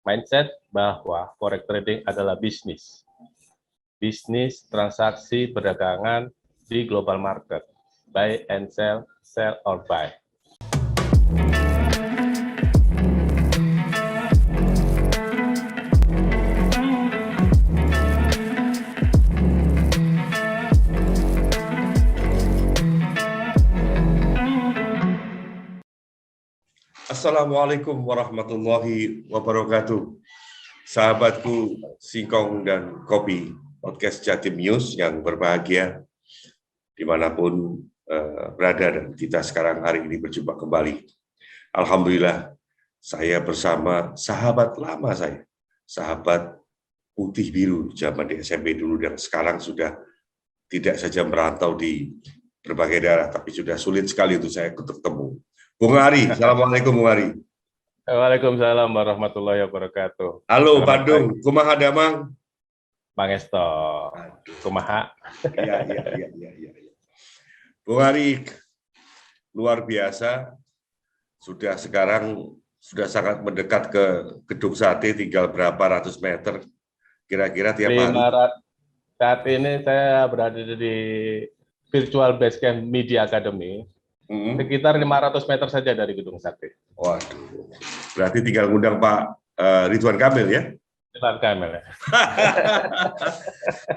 mindset bahwa forex trading adalah bisnis transaksi perdagangan di global market, buy and sell, sell or buy. Assalamualaikum warahmatullahi wabarakatuh. Sahabatku Singkong dan Kopi, podcast Jatim News yang berbahagia dimanapun berada, dan kita sekarang hari ini berjumpa kembali. Alhamdulillah, saya bersama sahabat lama saya, sahabat putih biru zaman di SMP dulu, yang sekarang sudah tidak saja merantau di berbagai daerah, tapi sudah sulit sekali untuk saya ketemu. Bung Ari, Assalamualaikum Bung Ari. Waalaikumsalam warahmatullahi wabarakatuh. Halo Bandung, kumaha damang? Bang Esto, kumaha? Iya. Bung Ari, luar biasa. Sekarang sudah sangat mendekat ke Gedung Sate, tinggal berapa ratus meter kira-kira tiap hari. Saat ini saya berada di Virtual Basecamp Media Academy. Sekitar 500 meter saja dari Gedung Sate. Waduh, berarti tinggal ngundang Pak Ridwan Kamil ya? Ridwan Kamil ya.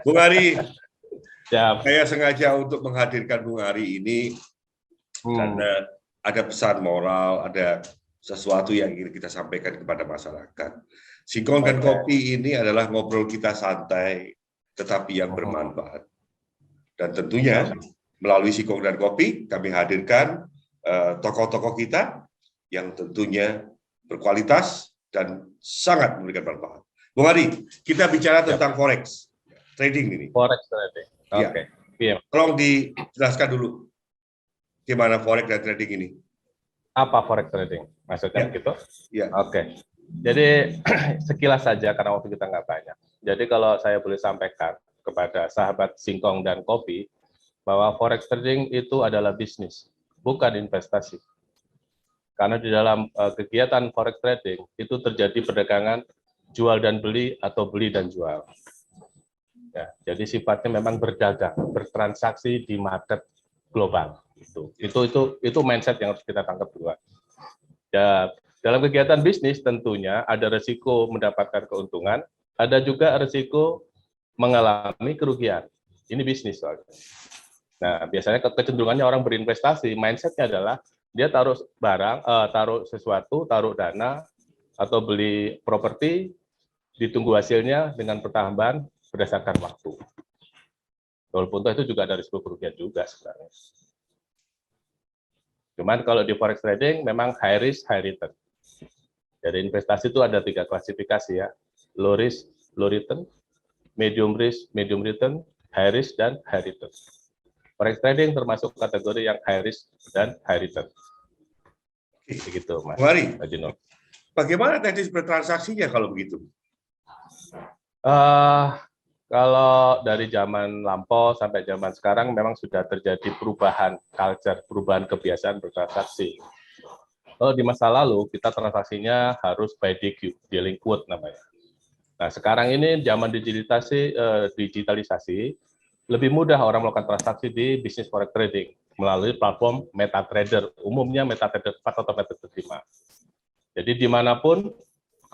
Bung Ari, ya. Saya sengaja untuk menghadirkan Bung Ari ini karena ada pesan moral, ada sesuatu yang ingin kita sampaikan kepada masyarakat. Singkong dan Kopi ini adalah ngobrol kita santai, tetapi yang bermanfaat. Dan tentunya melalui Singkong dan Kopi, kami hadirkan tokoh-tokoh kita yang tentunya berkualitas dan sangat memberikan manfaat. Bung Ari, kita bicara tentang forex trading ini. Forex trading. Oke. Ya. Tolong dijelaskan dulu gimana forex dan trading ini. Apa forex trading? Maksudnya begitu? Ya. Oke. Jadi sekilas saja karena waktu kita nggak banyak. Jadi kalau saya boleh sampaikan kepada sahabat Singkong dan Kopi, bahwa forex trading itu adalah bisnis, bukan investasi. Karena di dalam kegiatan forex trading itu terjadi perdagangan jual dan beli atau beli dan jual. Ya, jadi sifatnya memang berdagang, bertransaksi di market global. Itu mindset yang harus kita tangkap dua. Ya, dalam kegiatan bisnis tentunya ada resiko mendapatkan keuntungan, ada juga resiko mengalami kerugian. Ini bisnis soalnya. Nah, biasanya kecenderungannya orang berinvestasi, mindsetnya adalah dia taruh barang, taruh sesuatu, taruh dana, atau beli properti, ditunggu hasilnya dengan pertambahan berdasarkan waktu. Walaupun itu juga ada risiko kerugian juga sebenarnya. Cuman kalau di forex trading memang high risk, high return. Jadi investasi itu ada 3 klasifikasi ya, low risk, low return, medium risk, medium return, high risk, dan high return. Forex trading termasuk kategori yang high risk dan high return. Begitu, Mas. Mari. Bagaimana teknis bertransaksinya kalau begitu? Kalau dari zaman lampau sampai zaman sekarang memang sudah terjadi perubahan culture, perubahan kebiasaan bertransaksi. Kalau di masa lalu kita transaksinya harus by DQ, dealing quote namanya. Nah sekarang ini zaman digitalisasi, lebih mudah orang melakukan transaksi di bisnis forex trading melalui platform MetaTrader, umumnya MetaTrader 4 atau MetaTrader 5. Jadi dimanapun,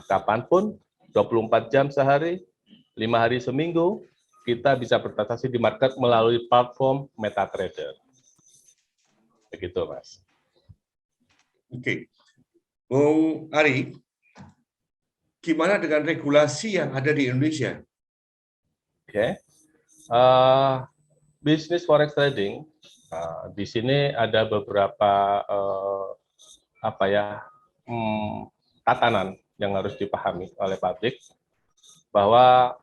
kapanpun, 24 jam sehari, 5 hari seminggu, kita bisa bertransaksi di market melalui platform MetaTrader. Begitu, Mas. Oke. Bung Ari, gimana dengan regulasi yang ada di Indonesia? Oke. Bisnis forex trading di sini ada beberapa tatanan yang harus dipahami oleh publik, bahwa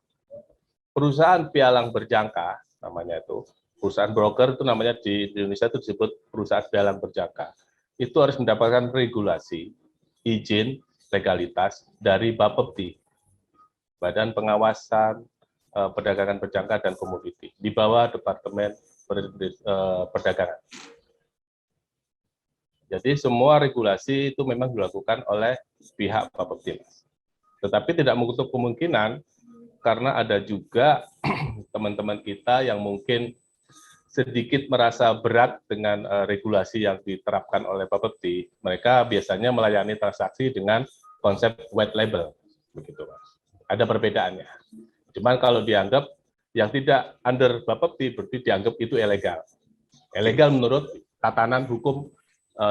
perusahaan pialang berjangka namanya itu, perusahaan broker itu namanya di Indonesia itu disebut perusahaan pialang berjangka, itu harus mendapatkan regulasi, izin, legalitas dari Bapepti, Badan Pengawasan Perdagangan Berjangka dan Komoditi, di bawah Departemen Perdagangan. Jadi semua regulasi itu memang dilakukan oleh pihak Bapepti. Tetapi tidak menutup kemungkinan karena ada juga teman-teman kita yang mungkin sedikit merasa berat dengan regulasi yang diterapkan oleh Bapepti. Mereka biasanya melayani transaksi dengan konsep white label, begitu Mas. Ada perbedaannya. Cuman kalau dianggap yang tidak under Bapepti berarti dianggap itu ilegal. Ilegal menurut tatanan hukum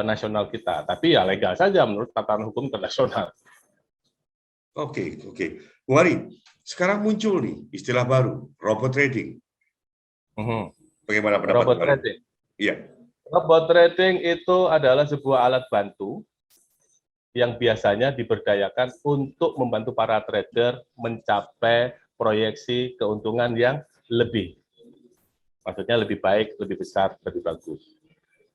nasional kita, tapi ya legal saja menurut tatanan hukum internasional. Oke. Bung Ari, sekarang muncul nih istilah baru, robot trading. Bagaimana pendapat Robot Bung Ari? trading. Iya. Robot trading itu adalah sebuah alat bantu yang biasanya diberdayakan untuk membantu para trader mencapai proyeksi keuntungan yang lebih. Maksudnya lebih baik, lebih besar, lebih bagus.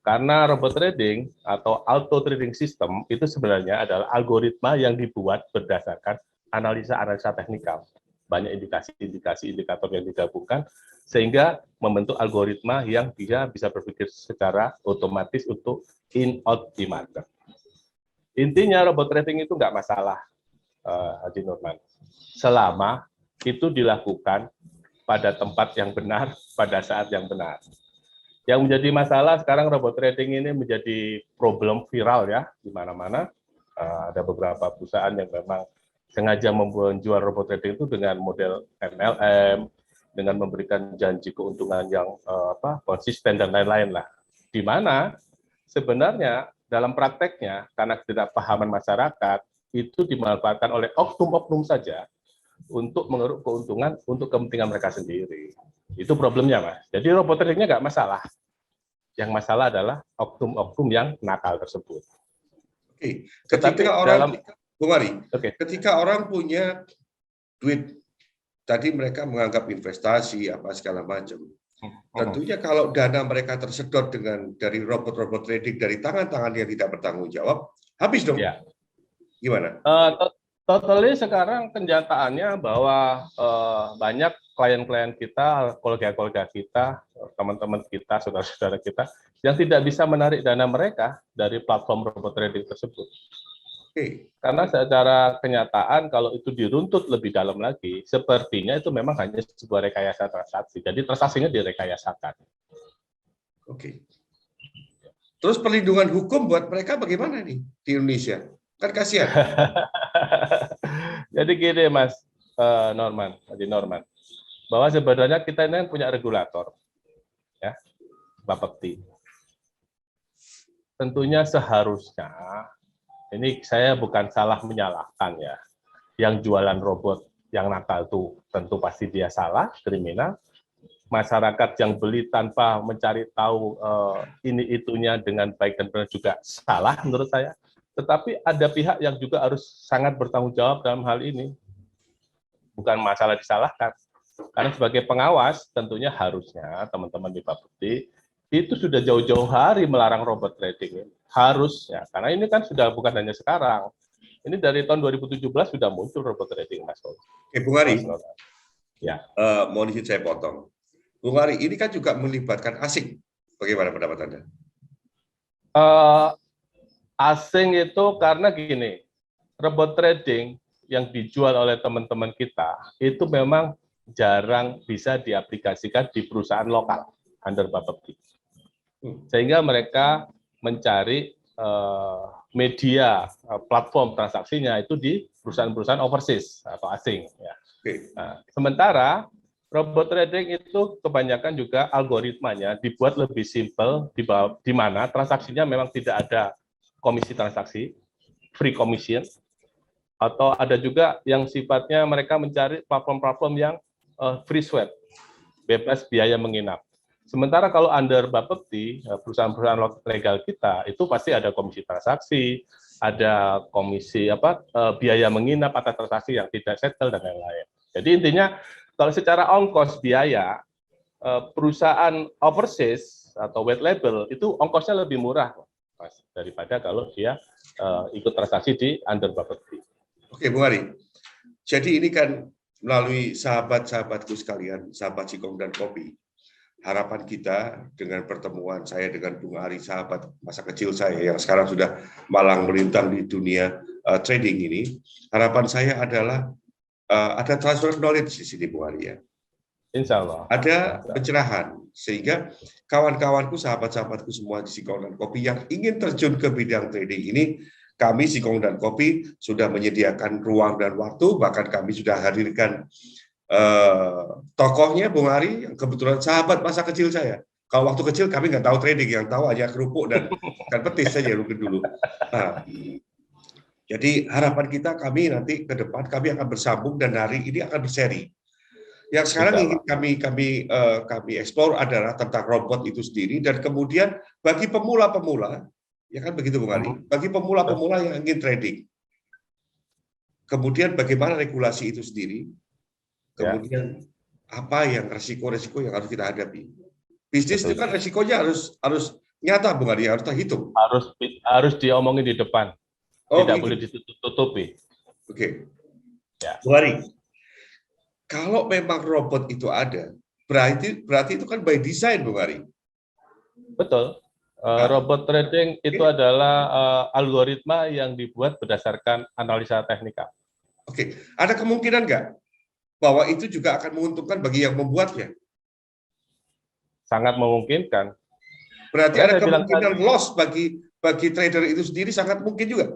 Karena robot trading atau auto trading system itu sebenarnya adalah algoritma yang dibuat berdasarkan analisa-analisa teknikal. Banyak indikasi-indikasi indikator yang digabungkan sehingga membentuk algoritma yang dia bisa berpikir secara otomatis untuk in-out di market. Intinya robot trading itu nggak masalah, Haji Nurman. Selama itu dilakukan pada tempat yang benar, pada saat yang benar. Yang menjadi masalah sekarang robot trading ini menjadi problem viral ya di mana-mana. Ada beberapa perusahaan yang memang sengaja menjual robot trading itu dengan model MLM, dengan memberikan janji keuntungan yang konsisten dan lain-lain lah. Di mana sebenarnya dalam prakteknya karena ketidakpahaman masyarakat itu dimanfaatkan oleh oknum-oknum saja untuk mengeruk keuntungan untuk kepentingan mereka sendiri. Itu problemnya, Mas. Jadi robot tradingnya nggak masalah. Yang masalah adalah oknum-oknum yang nakal tersebut. Oke. Bung Ari, ketika orang punya duit, tadi mereka menganggap investasi apa segala macam. Tentunya kalau dana mereka tersedot dari robot-robot trading dari tangan-tangan yang tidak bertanggung jawab, habis dong. Ya. Gimana? Totally sekarang kenyataannya bahwa banyak klien-klien kita, kolega-kolega kita, teman-teman kita, saudara-saudara kita yang tidak bisa menarik dana mereka dari platform robot trading tersebut. Karena secara kenyataan kalau itu diruntut lebih dalam lagi, sepertinya itu memang hanya sebuah rekayasa transaksi. Jadi transaksinya direkayasakan. Oke. Terus perlindungan hukum buat mereka bagaimana nih di Indonesia? Kan kasihan. Jadi gini Mas Norman, bahwa sebenarnya kita ini punya regulator, ya, Bapepti. Tentunya seharusnya, ini saya bukan salah menyalahkan ya, yang jualan robot yang nakal itu tentu pasti dia salah, kriminal. Masyarakat yang beli tanpa mencari tahu ini itunya dengan baik dan benar juga salah menurut saya. Tetapi ada pihak yang juga harus sangat bertanggung jawab dalam hal ini. Bukan masalah disalahkan. Karena sebagai pengawas, tentunya harusnya teman-teman di Bapepti itu sudah jauh-jauh hari melarang robot trading. Harusnya, karena ini kan sudah bukan hanya sekarang. Ini dari tahun 2017 sudah muncul robot trading, Mas. Bung Ari, ya. Mohon izin saya potong. Bung Ari, ini kan juga melibatkan asing. Bagaimana pendapat Anda? Asing itu karena gini, robot trading yang dijual oleh teman-teman kita itu memang jarang bisa diaplikasikan di perusahaan lokal under Bapepti. Sehingga mereka mencari media platform transaksinya itu di perusahaan-perusahaan overseas atau asing. Ya. Nah, sementara robot trading itu kebanyakan juga algoritmanya dibuat lebih simpel di mana transaksinya memang tidak ada komisi transaksi, free commission, atau ada juga yang sifatnya mereka mencari platform-platform yang free swap, bebas biaya menginap. Sementara kalau under Bapepti, perusahaan-perusahaan legal kita, itu pasti ada komisi transaksi, ada komisi biaya menginap atas transaksi yang tidak settle, dan lain-lain. Jadi intinya, kalau secara ongkos biaya, perusahaan overseas atau white label, itu ongkosnya lebih murah, Mas, daripada kalau dia ikut transaksi di under Bapepti. Oke, Bung Ari. Jadi ini kan melalui sahabat-sahabatku sekalian, sahabat Singkong dan Kopi, harapan kita dengan pertemuan saya dengan Bung Ari, sahabat masa kecil saya yang sekarang sudah malang melintang di dunia trading ini, harapan saya adalah ada transfer knowledge di sini, Bung Ari, ya. Insya Allah. Ada pencerahan, sehingga kawan-kawanku, sahabat-sahabatku semua di Singkong dan Kopi yang ingin terjun ke bidang trading ini, kami Singkong dan Kopi sudah menyediakan ruang dan waktu, bahkan kami sudah hadirkan tokohnya, Bung Ari, yang kebetulan sahabat masa kecil saya. Kalau waktu kecil kami nggak tahu trading, yang tahu hanya kerupuk dan ikan petis saja mungkin dulu. Nah, jadi harapan kita, kami nanti ke depan kami akan bersambung dan hari ini akan berseri. Yang sekarang ingin kami eksplor adalah tentang robot itu sendiri, dan kemudian bagi pemula-pemula, ya kan begitu Bung Ari, bagi pemula-pemula yang ingin trading, kemudian bagaimana regulasi itu sendiri, kemudian apa yang resiko-resiko yang harus kita hadapi. Bisnis itu kan resikonya harus nyata Bung Ari, harus terhitung. Harus diomongin di depan, tidak boleh ditutup-tutupi. Oke. Bung Ari, kalau memang robot itu ada, berarti itu kan by design, Bung Ari. Betul. Robot trading itu adalah algoritma yang dibuat berdasarkan analisa teknikal. Oke. Ada kemungkinan nggak bahwa itu juga akan menguntungkan bagi yang membuatnya? Sangat memungkinkan. Berarti ada kemungkinan loss bagi trader itu sendiri, sangat mungkin juga.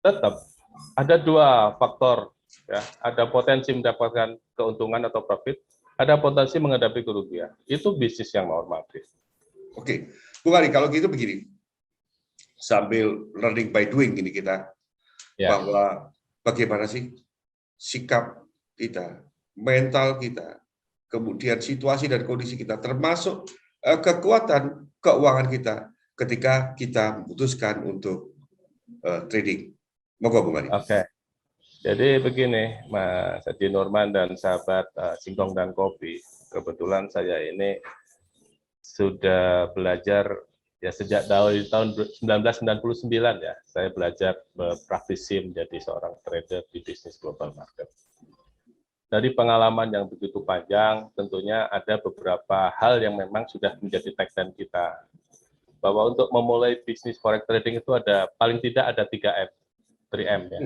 Tetap ada dua faktor. Ya, ada potensi mendapatkan keuntungan atau profit, ada potensi menghadapi kerugian. Itu bisnis yang normatif. Oke, Bung Ari, kalau gitu begini, sambil learning by doing ini kita, bahwa bagaimana sih sikap kita, mental kita, kemudian situasi dan kondisi kita, termasuk kekuatan keuangan kita ketika kita memutuskan untuk trading. Moga Bung Ari. Oke. Jadi begini, Mas Adi Nurman dan sahabat Singkong dan Kopi, kebetulan saya ini sudah belajar ya sejak tahun 1999 ya, saya belajar berpraktisi menjadi seorang trader di bisnis global market. Dari pengalaman yang begitu panjang, tentunya ada beberapa hal yang memang sudah menjadi tagline kita, bahwa untuk memulai bisnis forex trading itu ada paling tidak ada 3M, 3M ya.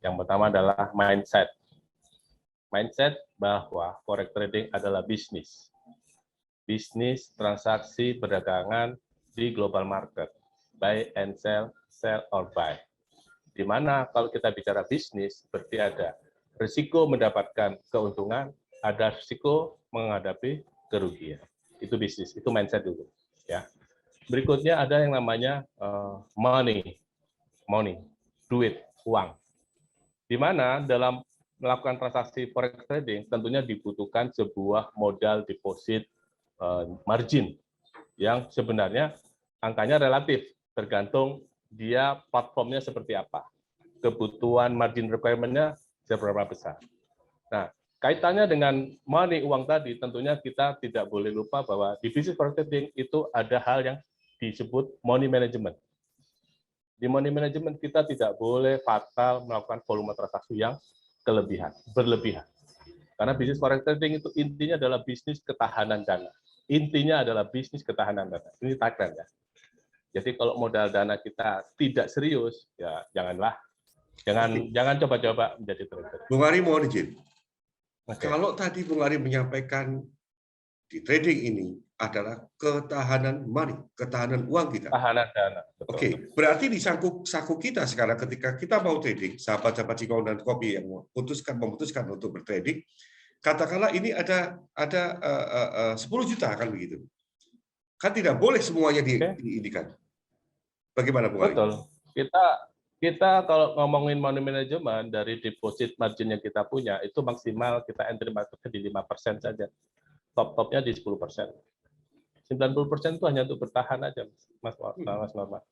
Yang pertama adalah mindset. Mindset bahwa forex trading adalah bisnis. Bisnis transaksi perdagangan di global market. Buy and sell, sell or buy. Di mana kalau kita bicara bisnis, berarti ada risiko mendapatkan keuntungan, ada risiko menghadapi kerugian. Itu bisnis, itu mindset dulu. Ya. Berikutnya ada yang namanya money, duit, uang. Di mana dalam melakukan transaksi forex trading tentunya dibutuhkan sebuah modal deposit margin yang sebenarnya angkanya relatif tergantung dia platformnya seperti apa, kebutuhan margin requirement-nya seberapa besar. Nah, kaitannya dengan money, uang tadi, tentunya kita tidak boleh lupa bahwa di bisnis forex trading itu ada hal yang disebut money management. Di money management kita tidak boleh fatal melakukan volume transaksi yang berlebihan. Karena bisnis forex trading itu intinya adalah bisnis ketahanan dana. Intinya adalah bisnis ketahanan dana. Ini tagline ya. Jadi kalau modal dana kita tidak serius, ya janganlah. Jangan coba-coba menjadi trader. Bung Ari mohon izin. Kalau tadi Bung Ari menyampaikan di trading ini adalah ketahanan money, ketahanan uang kita. Ketahanan dana. Oke, berarti di saku kita sekarang ketika kita mau trading, sahabat-sahabat Singkong dan Kopi yang memutuskan untuk bertrading, katakanlah ini ada 10 juta kan begitu. Kan tidak boleh semuanya diindikan. Bagaimana Bung Ari? Betul. Kita kalau ngomongin money management dari deposit margin yang kita punya itu maksimal kita entry marketnya di 5% saja. Top-topnya di 10%. 90% itu hanya untuk bertahan aja, Mas Norman.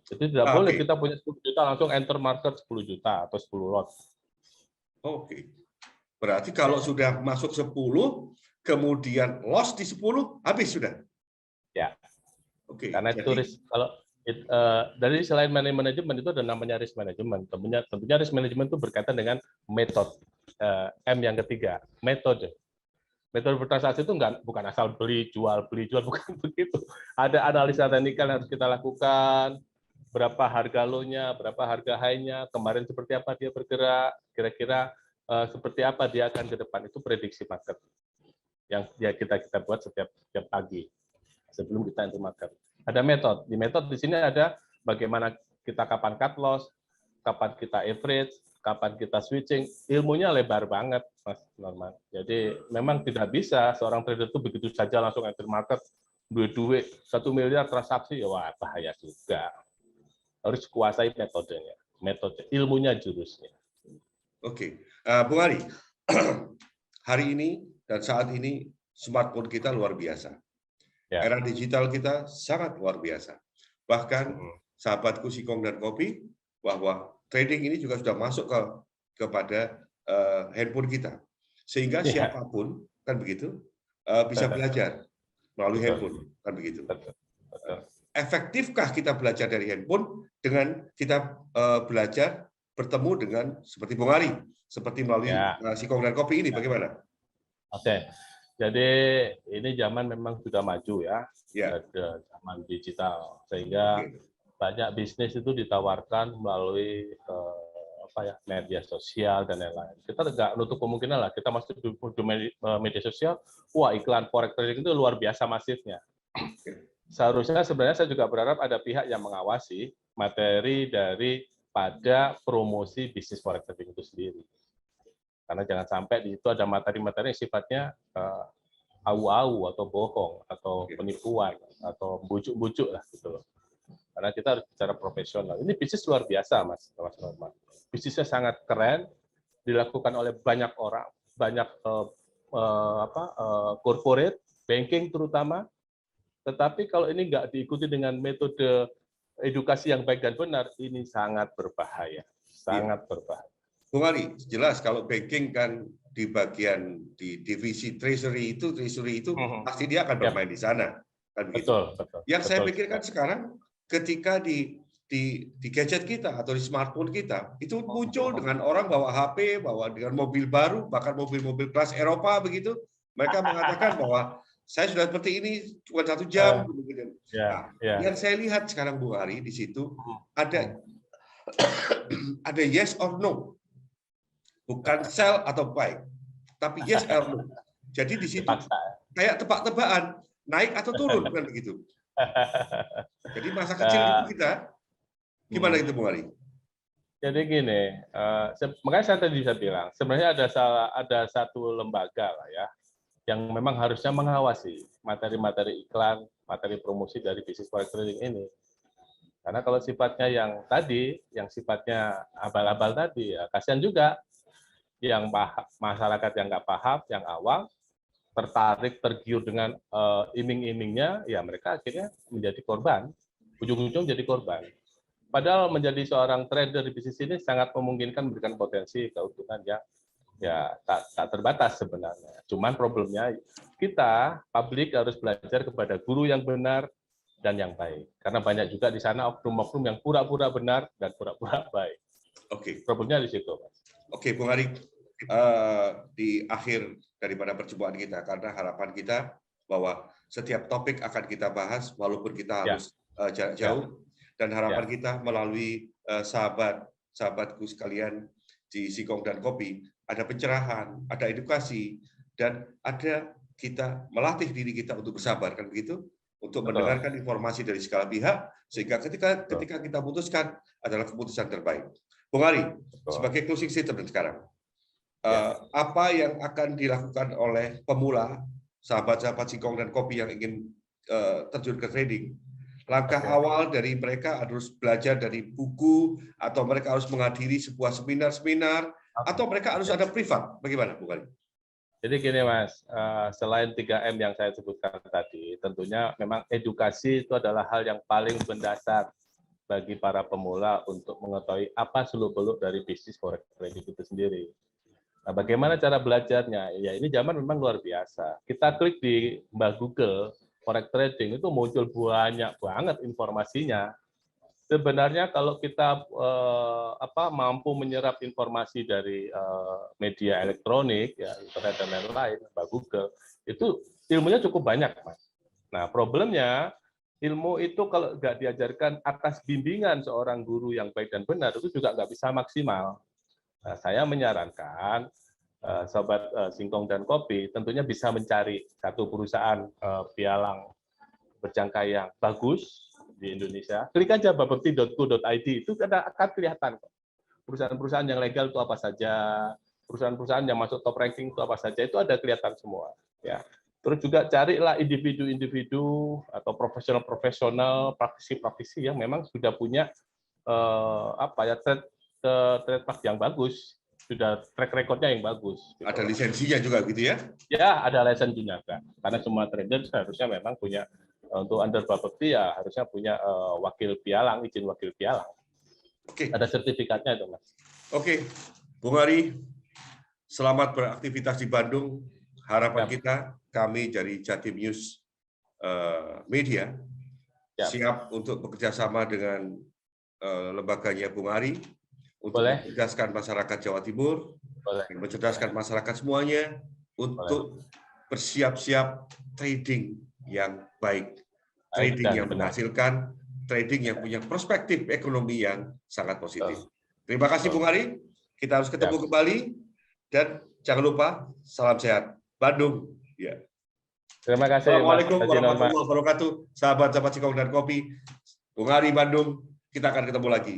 Jadi tidak boleh kita punya 10 juta langsung enter market 10 juta atau 10 lot. Oke. Berarti kalau sudah masuk 10, kemudian loss di 10, habis sudah? Ya. Oke. Karena itu kalau dari selain money management itu ada namanya risk management. Tentunya risk management itu berkaitan dengan metode. M yang ketiga, metode. Metode bertransaksi itu bukan asal beli jual, bukan begitu. Ada analisa teknikal yang harus kita lakukan, berapa harga low-nya, berapa harga high-nya, kemarin seperti apa dia bergerak, kira-kira seperti apa dia akan ke depan. Itu prediksi market yang ya kita buat setiap pagi sebelum kita into market. Ada metode. Di metode di sini ada bagaimana kita kapan cut loss, kapan kita average, kapan kita switching. Ilmunya lebar banget, Mas Norman. Jadi memang tidak bisa seorang trader itu begitu saja langsung enter market, duit 1 miliar transaksi, ya wah bahaya juga. Harus kuasai metodenya, metode ilmunya, jurusnya. Oke, Bung Ali, hari ini dan saat ini smartphone kita luar biasa. Ya. Era digital kita sangat luar biasa. Bahkan sahabatku Singkong dan Kopi, bahwa trading ini juga sudah masuk kepada handphone kita. Sehingga siapapun, kan begitu, bisa belajar melalui handphone, kan begitu. Efektifkah kita belajar dari handphone dengan kita belajar bertemu dengan seperti Bung Ali, seperti melalui Singkong dan Kopi ini, bagaimana? Oke, jadi ini zaman memang sudah maju ya, ada zaman digital, sehingga banyak bisnis itu ditawarkan melalui media sosial dan lain-lain. Kita nggak nutup kemungkinan lah, kita masuk di media sosial, wah iklan forex trading itu luar biasa masifnya. Seharusnya sebenarnya saya juga berharap ada pihak yang mengawasi materi pada promosi bisnis forex trading itu sendiri. Karena jangan sampai di situ ada materi-materi yang sifatnya awu-awu atau bohong atau penipuan atau bujuk-bujuk lah gitu loh. Karena kita harus bicara profesional. Ini bisnis luar biasa, Mas Norman. Bisnisnya sangat keren, dilakukan oleh banyak orang, banyak corporate, banking terutama. Tetapi kalau ini nggak diikuti dengan metode edukasi yang baik dan benar, ini sangat berbahaya, sangat berbahaya. Bung Ali, jelas kalau banking kan di bagian di divisi treasury itu pasti dia akan bermain di sana, kan begitu. Betul. Yang saya pikirkan sekarang, ketika di gadget kita atau di smartphone kita itu muncul dengan orang bawa HP, bawa dengan mobil baru, bahkan mobil-mobil kelas Eropa begitu, mereka mengatakan bahwa saya sudah seperti ini cuma 1 jam. Yang saya lihat sekarang Bung Ari di situ ada yes or no, bukan sell atau buy, tapi yes or no. Jadi di situ kayak tebak-tebakan naik atau turun kan begitu. Jadi masa kecil itu kita gimana itu Bung Ari? Jadi gini, makanya saya tadi bisa bilang sebenarnya ada satu lembaga lah ya, yang memang harusnya mengawasi materi-materi iklan, materi promosi dari bisnis forex trading ini. Karena kalau sifatnya yang tadi, yang sifatnya abal-abal tadi, ya kasihan juga yang masyarakat yang nggak paham, yang awam, tertarik, tergiur dengan iming-imingnya, ya mereka akhirnya menjadi korban, ujung-ujung jadi korban. Padahal menjadi seorang trader di bisnis ini sangat memungkinkan memberikan potensi keuntungan yang ya tak terbatas sebenarnya. Cuman problemnya kita publik harus belajar kepada guru yang benar dan yang baik. Karena banyak juga di sana oknum-oknum yang pura-pura benar dan pura-pura baik. Oke. Problemnya di situ, Mas. Oke, Bung Ari, di akhir daripada perjumpaan kita, karena harapan kita bahwa setiap topik akan kita bahas walaupun kita harus jarak jauh, dan harapan kita melalui sahabatku sekalian di Singkong dan Kopi, ada pencerahan, ada edukasi, dan ada kita melatih diri kita untuk bersabar, kan begitu? Untuk mendengarkan informasi dari segala pihak, sehingga ketika kita putuskan adalah keputusan terbaik. Bung Ari, sebagai closing statement sekarang, apa yang akan dilakukan oleh pemula, sahabat-sahabat Singkong dan Kopi yang ingin terjun ke trading? Langkah awal dari mereka harus belajar dari buku, atau mereka harus menghadiri sebuah seminar-seminar, atau mereka harus ada privat. Bagaimana, Bu Kali? Jadi gini Mas, selain 3M yang saya sebutkan tadi, tentunya memang edukasi itu adalah hal yang paling mendasar bagi para pemula untuk mengetahui apa seluk-beluk dari bisnis forex trading itu sendiri. Nah, bagaimana cara belajarnya? Ya ini zaman memang luar biasa. Kita klik di Google forex trading itu muncul banyak banget informasinya. Sebenarnya kalau kita mampu menyerap informasi dari media elektronik, ya internet dan lain-lain, Google, itu ilmunya cukup banyak, Mas. Nah, problemnya ilmu itu kalau nggak diajarkan atas bimbingan seorang guru yang baik dan benar, itu juga nggak bisa maksimal. Nah, saya menyarankan Sobat Singkong dan Kopi tentunya bisa mencari satu perusahaan pialang berjangka yang bagus di Indonesia. Klik aja bapepti.co.id, itu akan kelihatan perusahaan-perusahaan yang legal itu apa saja, perusahaan-perusahaan yang masuk top ranking itu apa saja, itu ada kelihatan semua. Ya. Terus juga carilah individu-individu atau profesional-profesional, praktisi-praktisi yang memang sudah punya trademark yang bagus, sudah track record-nya yang bagus. Gitu. Ada lisensinya juga gitu ya? Ya, ada lisensinya kan. Karena semua trader seharusnya memang punya, untuk under Bapepti ya harusnya punya wakil pialang, izin wakil pialang. Oke. Ada sertifikatnya itu, Mas. Oke, Bung Ari, selamat beraktivitas di Bandung. Harapan kita, kami dari Jatim News Media, siap untuk bekerja sama dengan lembaganya Bung Ari untuk mencerdaskan masyarakat Jawa Timur, mencerdaskan masyarakat semuanya untuk bersiap-siap trading yang baik, trading yang menghasilkan, trading yang punya perspektif ekonomi yang sangat positif. Terima kasih Bung Ari, kita harus ketemu kembali, dan jangan lupa salam sehat Bandung. Ya. Terima kasih. Assalamualaikum warahmatullahi wabarakatuh, sahabat-sahabat Singkong dan Kopi. Bung Ari Bandung, kita akan ketemu lagi.